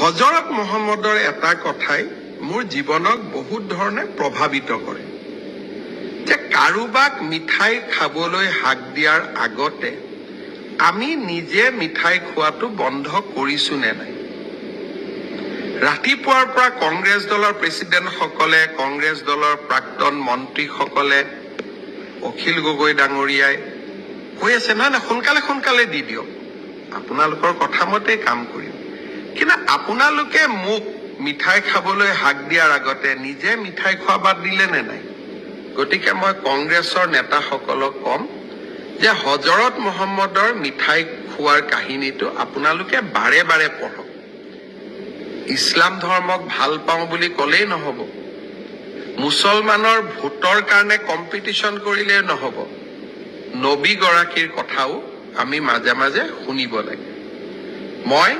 হজৰত মহম্মদৰ এটা কথাই মোৰ জীৱনক বহুত ধৰণে প্ৰভাৱিত কৰে যে কাৰোবাক মিঠাই খাবলৈ হাক দিয়াৰ আগতে আমি নিজে মিঠাই খোৱাটো বন্ধ কৰিছো নে নাই। ৰাতিপুৱাৰ পৰা কংগ্ৰেছ দলৰ প্ৰেচিডেণ্টসকলে, কংগ্ৰেছ দলৰ প্ৰাক্তন মন্ত্ৰীসকলে, অখিল গগৈ ডাঙৰীয়াই কৈ আছে নহয় সোনকালে সোনকালে দি দিয়ক, আপোনালোকৰ কথা মতে কাম কৰিম। কিন্তু আপোনালোকে মোক মিঠাই খাবলৈ হাক দিয়াৰ আগতে নিজে মিঠাই খোৱা বাদ দিলে নে নাই। গতিকে মই কংগ্ৰেছৰ নেতাসকলক কম যে হজৰত মহম্মদৰ মিঠাই খোৱাৰ কাহিনীটো আপোনালোকে বাৰে বাৰে পঢ়ক। ইছলাম ধৰ্মক ভাল পাওঁ বুলি ক'লেই নহ'ব, মুছলমানৰ ভোটৰ কাৰণে কম্পিটিশ্যন কৰিলেই নহ'ব, নবী গৰাকীৰ কথাও আমি মাজে মাজে শুনিব লাগে। মই